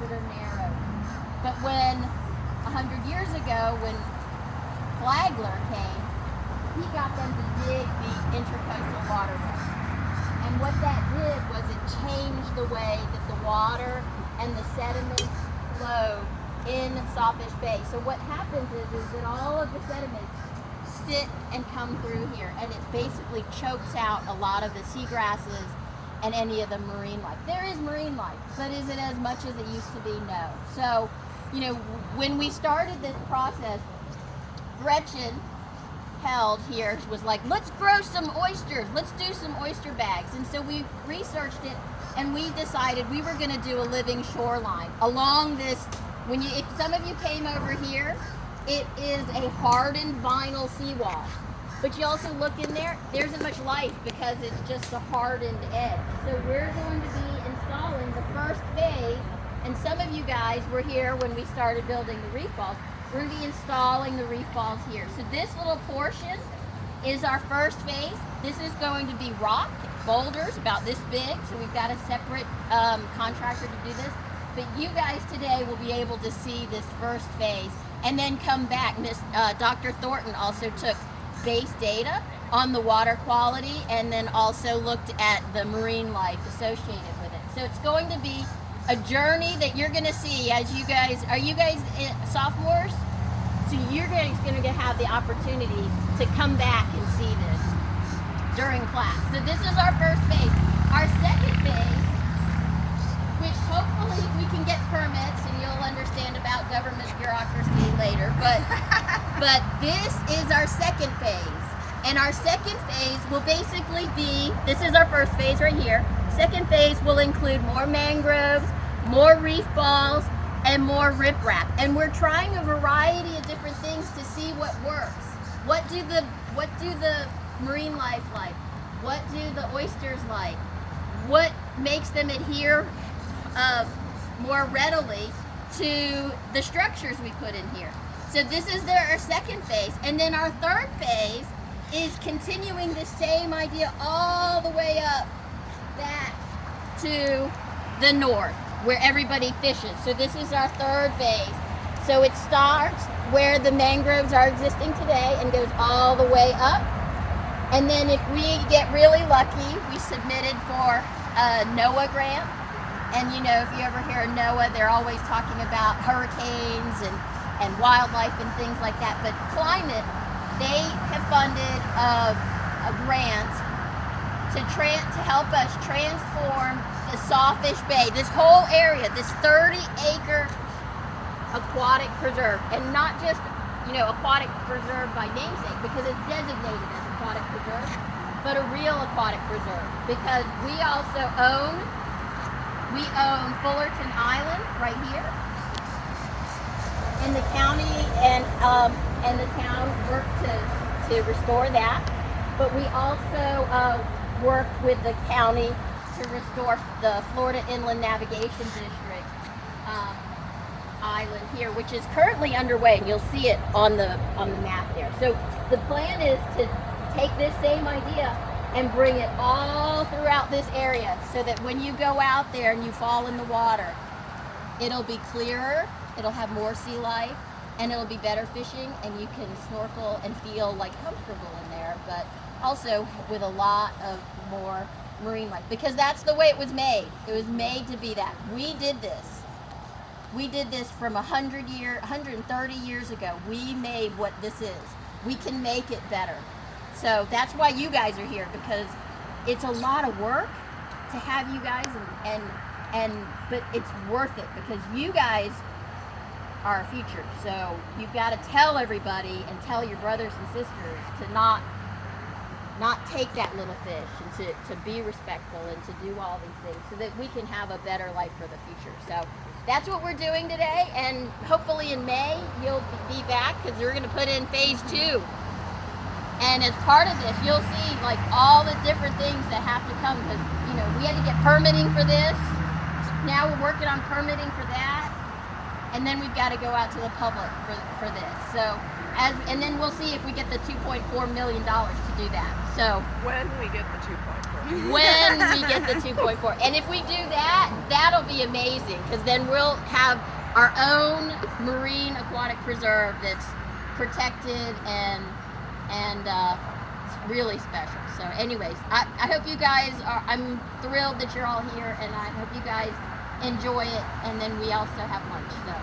that are narrow. But when 100 years ago, when Flagler came, he got them to dig the intercoastal waterways. And what that did was it changed the way that the water and the sediment flowed in Sawfish Bay. So what happens is that all of the sediments sit and come through here, and it basically chokes out a lot of the seagrasses and any of the marine life. There is marine life, but is it as much as it used to be? No. So, you know, when we started this process, Gretchen held here was like, let's grow some oysters, let's do some oyster bags. And so we researched it, and we decided we were going to do a living shoreline along this. If some of you came over here, it is a hardened vinyl seawall. But you also look in there, there isn't much life because it's just a hardened edge. So we're going to be installing the first phase, and some of you guys were here when we started building the reef balls. We're going to be installing the reef balls here. So this little portion is our first phase. This is going to be rock, boulders about this big, so we've got a separate contractor to do this. But you guys today will be able to see this first phase and then come back. Dr. Thornton also took base data on the water quality and then also looked at the marine life associated with it. So it's going to be a journey that you're going to see as you guys, are you guys sophomores? So you're guys going to have the opportunity to come back and see this during class. So this is our first phase. Our second phase, which hopefully we can get permits, and you'll understand about government bureaucracy later, but this is our second phase. And our second phase will basically be, this is our first phase right here. Second phase will include more mangroves, more reef balls, and more riprap. And we're trying a variety of different things to see what works. What do the marine life like? What do the oysters like? What makes them adhere more readily to the structures we put in here? So this is our second phase. And then our third phase is continuing the same idea all the way up back to the north where everybody fishes. So this is our third phase. So it starts where the mangroves are existing today and goes all the way up. And then if we get really lucky, we submitted for a NOAA grant. And you know, if you ever hear of NOAA, they're always talking about hurricanes and wildlife and things like that. But climate, they have funded a grant to help us transform the Sawfish Bay, this whole area, this 30-acre aquatic preserve, and not just, you know, aquatic preserve by namesake because it's designated as aquatic preserve, but a real aquatic preserve because we also own Fullerton Island right here, and the county and the town worked to restore that, but we also worked with the county to restore the Florida Inland Navigation District island here, which is currently underway, and you'll see it on the map there. So the plan is to take this same idea and bring it all throughout this area so that when you go out there and you fall in the water, it'll be clearer, it'll have more sea life, and it'll be better fishing, and you can snorkel and feel like comfortable in there, but also with a lot of more marine life, because that's the way it was made. It was made to be that. We did this. We did this from 130 years ago. We made what this is. We can make it better. So that's why you guys are here, because it's a lot of work to have you guys, but it's worth it because you guys are our future. So you've got to tell everybody and tell your brothers and sisters to not take that little fish, and to be respectful and to do all these things so that we can have a better life for the future. So that's what we're doing today, and hopefully in May you'll be back because we're going to put in phase 2. And as part of this, you'll see like all the different things that have to come, because we had to get permitting for this. Now we're working on permitting for that. and then we've got to go out to the public for this. So and then we'll see if we get the $2.4 million to do that. So when we get the 2.4. When we get the 2.4, and if we do that, that'll be amazing, because then we'll have our own marine aquatic preserve that's protected and it's really special. So anyways, I hope you guys are, I'm thrilled that you're all here, and I hope you guys enjoy it, and then we also have lunch. So